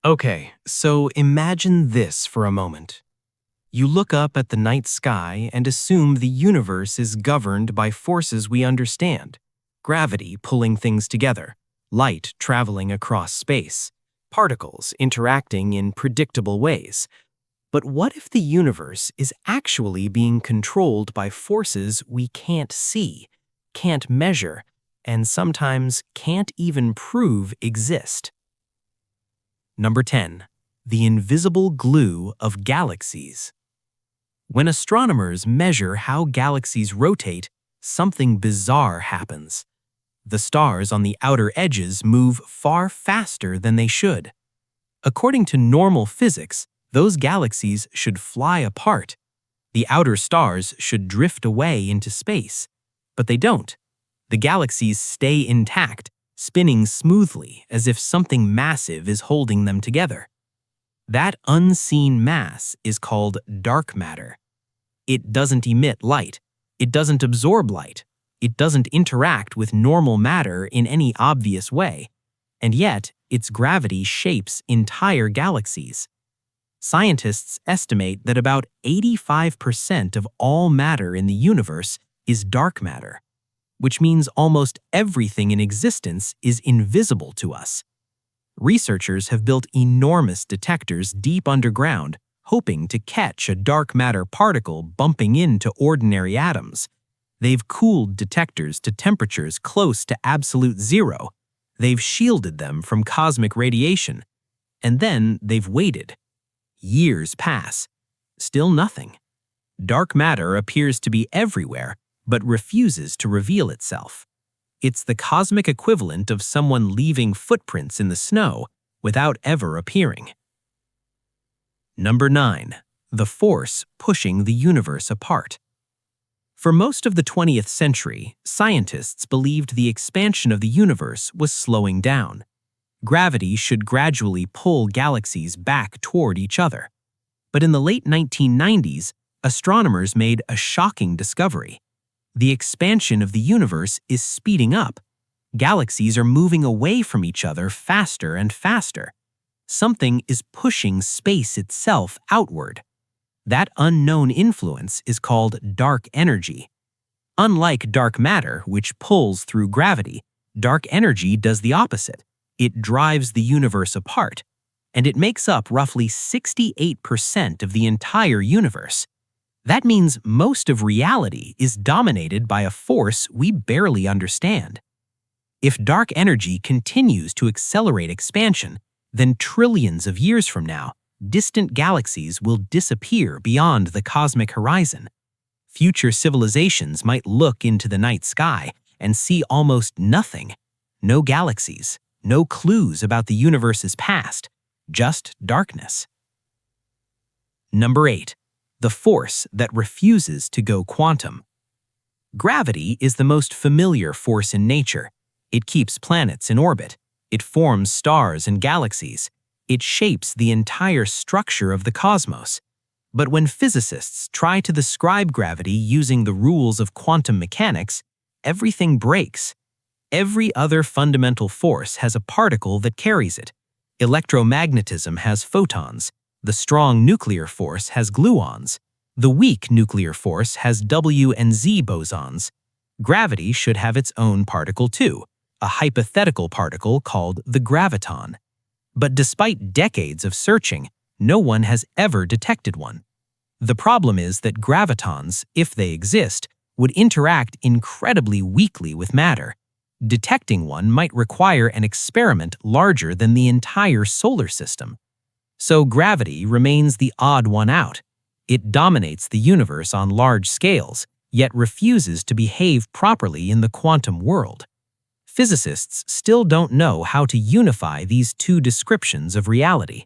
Okay, so imagine this for a moment. You look up at the night sky and assume the universe is governed by forces we understand. Gravity pulling things together, light traveling across space, particles interacting in predictable ways. But what if the universe is actually being controlled by forces we can't see, can't measure, and sometimes can't even prove exist? Number 10. The invisible glue of galaxies. When astronomers measure how galaxies rotate, something bizarre happens. The stars on the outer edges move far faster than they should. According to normal physics, those galaxies should fly apart. The outer stars should drift away into space. But they don't. The galaxies stay intact, spinning smoothly as if something massive is holding them together. That unseen mass is called dark matter. It doesn't emit light. It doesn't absorb light. It doesn't interact with normal matter in any obvious way. And yet, its gravity shapes entire galaxies. Scientists estimate that about 85% of all matter in the universe is dark matter, which means almost everything in existence is invisible to us. Researchers have built enormous detectors deep underground, hoping to catch a dark matter particle bumping into ordinary atoms. They've cooled detectors to temperatures close to absolute zero. They've shielded them from cosmic radiation. And then they've waited. Years pass. Still nothing. Dark matter appears to be everywhere, but refuses to reveal itself. It's the cosmic equivalent of someone leaving footprints in the snow without ever appearing. Number 9. The force pushing the universe apart. For most of the 20th century, scientists believed the expansion of the universe was slowing down. Gravity should gradually pull galaxies back toward each other. But in the late 1990s, astronomers made a shocking discovery. The expansion of the universe is speeding up. Galaxies are moving away from each other faster and faster. Something is pushing space itself outward. That unknown influence is called dark energy. Unlike dark matter, which pulls through gravity, dark energy does the opposite. It drives the universe apart, and it makes up roughly 68% of the entire universe. That means most of reality is dominated by a force we barely understand. If dark energy continues to accelerate expansion, then trillions of years from now, distant galaxies will disappear beyond the cosmic horizon. Future civilizations might look into the night sky and see almost nothing. No galaxies, no clues about the universe's past, just darkness. Number 8. The force that refuses to go quantum. Gravity is the most familiar force in nature. It keeps planets in orbit. It forms stars and galaxies. It shapes the entire structure of the cosmos. But when physicists try to describe gravity using the rules of quantum mechanics, everything breaks. Every other fundamental force has a particle that carries it. Electromagnetism has photons. The strong nuclear force has gluons. The weak nuclear force has W and Z bosons. Gravity should have its own particle too, a hypothetical particle called the graviton. But despite decades of searching, no one has ever detected one. The problem is that gravitons, if they exist, would interact incredibly weakly with matter. Detecting one might require an experiment larger than the entire solar system. So gravity remains the odd one out. It dominates the universe on large scales, yet refuses to behave properly in the quantum world. Physicists still don't know how to unify these two descriptions of reality.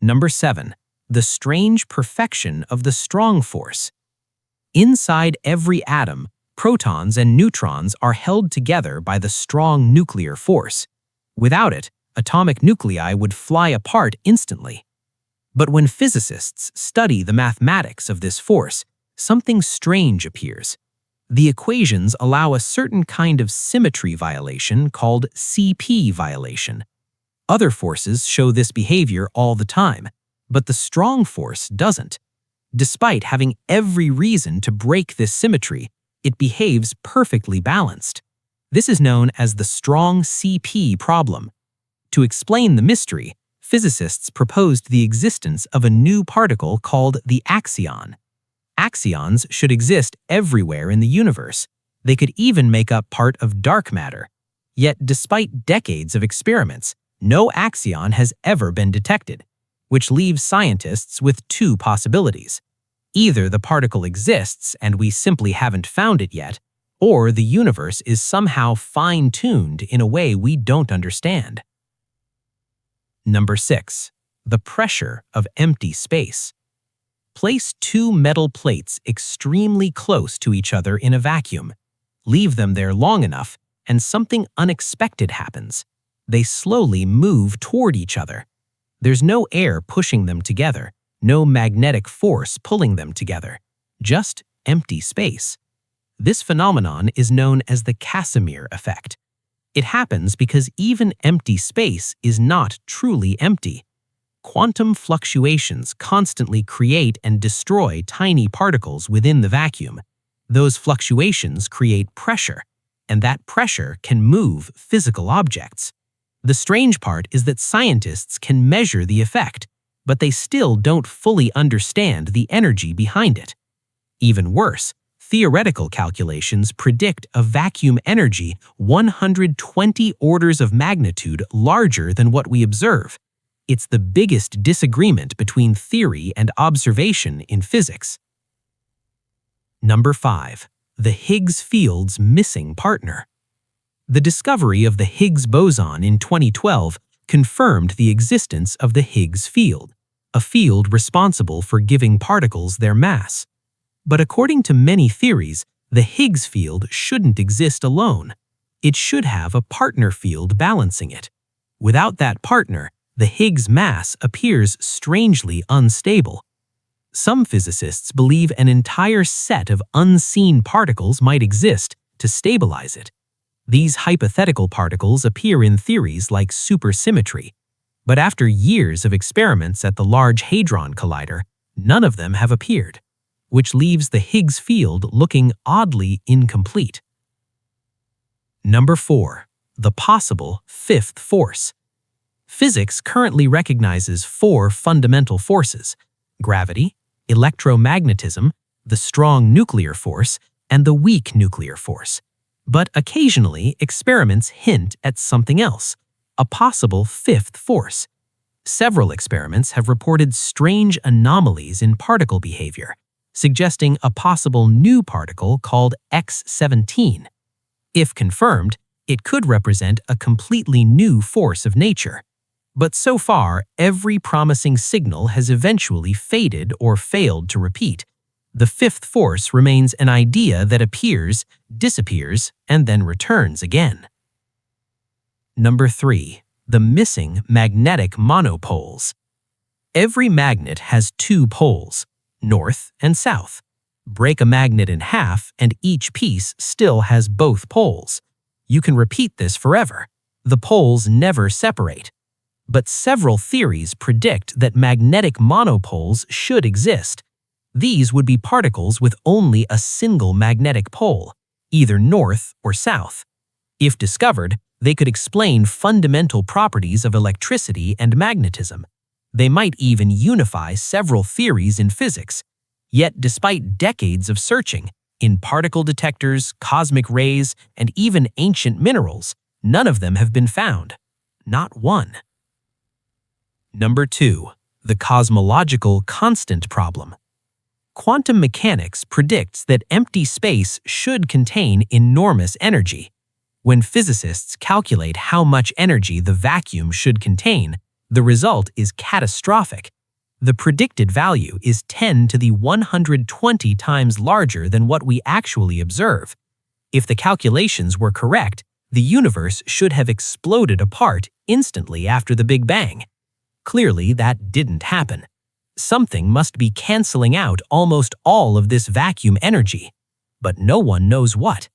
Number 7. The strange perfection of the strong force. Inside every atom, protons and neutrons are held together by the strong nuclear force. Without it, atomic nuclei would fly apart instantly. But when physicists study the mathematics of this force, something strange appears. The equations allow a certain kind of symmetry violation called CP violation. Other forces show this behavior all the time, but the strong force doesn't. Despite having every reason to break this symmetry, it behaves perfectly balanced. This is known as the strong CP problem. To explain the mystery, physicists proposed the existence of a new particle called the axion. Axions should exist everywhere in the universe. They could even make up part of dark matter. Yet, despite decades of experiments, no axion has ever been detected, which leaves scientists with two possibilities. Either the particle exists and we simply haven't found it yet, or the universe is somehow fine-tuned in a way we don't understand. Number 6. The pressure of empty space. Place two metal plates extremely close to each other in a vacuum. Leave them there long enough, and something unexpected happens. They slowly move toward each other. There's no air pushing them together, no magnetic force pulling them together, just empty space. This phenomenon is known as the Casimir effect. It happens because even empty space is not truly empty. Quantum fluctuations constantly create and destroy tiny particles within the vacuum. Those fluctuations create pressure, and that pressure can move physical objects. The strange part is that scientists can measure the effect, but they still don't fully understand the energy behind it. Even worse, theoretical calculations predict a vacuum energy 120 orders of magnitude larger than what we observe. It's the biggest disagreement between theory and observation in physics. Number 5. The Higgs field's missing partner. The discovery of the Higgs boson in 2012 confirmed the existence of the Higgs field, a field responsible for giving particles their mass. But according to many theories, the Higgs field shouldn't exist alone. It should have a partner field balancing it. Without that partner, the Higgs mass appears strangely unstable. Some physicists believe an entire set of unseen particles might exist to stabilize it. These hypothetical particles appear in theories like supersymmetry, but after years of experiments at the Large Hadron Collider, none of them have appeared, which leaves the Higgs field looking oddly incomplete. Number 4. The possible fifth force. Physics currently recognizes 4 fundamental forces: gravity, electromagnetism, the strong nuclear force, and the weak nuclear force. But occasionally, experiments hint at something else, a possible fifth force. Several experiments have reported strange anomalies in particle behavior, suggesting a possible new particle called X17. If confirmed, it could represent a completely new force of nature. But so far, every promising signal has eventually faded or failed to repeat. The fifth force remains an idea that appears, disappears, and then returns again. Number 3. The missing magnetic monopoles. Every magnet has 2 poles, north and south. Break a magnet in half and each piece still has both poles. You can repeat this forever. The poles never separate. But several theories predict that magnetic monopoles should exist. These would be particles with only a single magnetic pole, either north or south. If discovered, they could explain fundamental properties of electricity and magnetism. They might even unify several theories in physics. Yet, despite decades of searching, in particle detectors, cosmic rays, and even ancient minerals, none of them have been found. Not one. Number 2. The cosmological constant problem. Quantum mechanics predicts that empty space should contain enormous energy. When physicists calculate how much energy the vacuum should contain, the result is catastrophic. The predicted value is 10 to the 120 times larger than what we actually observe. If the calculations were correct, the universe should have exploded apart instantly after the Big Bang. Clearly, that didn't happen. Something must be canceling out almost all of this vacuum energy, but no one knows what.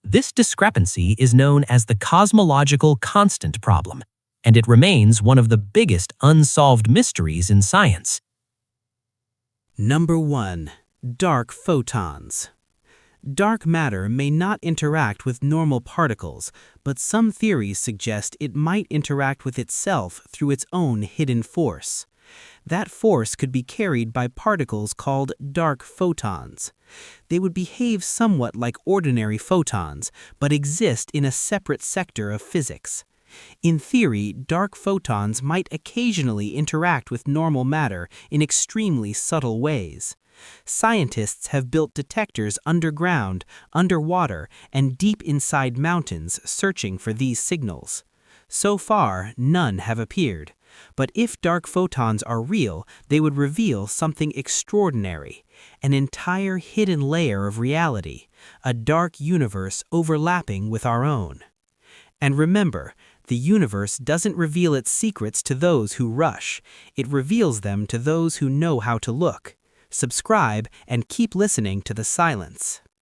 This discrepancy is known as the cosmological constant problem, and it remains one of the biggest unsolved mysteries in science. Number 1. Dark photons. Dark matter may not interact with normal particles, but some theories suggest it might interact with itself through its own hidden force. That force could be carried by particles called dark photons. They would behave somewhat like ordinary photons, but exist in a separate sector of physics. In theory, dark photons might occasionally interact with normal matter in extremely subtle ways. Scientists have built detectors underground, underwater, and deep inside mountains searching for these signals. So far, none have appeared. But if dark photons are real, they would reveal something extraordinary, an entire hidden layer of reality, a dark universe overlapping with our own. And remember, the universe doesn't reveal its secrets to those who rush. It reveals them to those who know how to look. Subscribe and keep listening to the silence.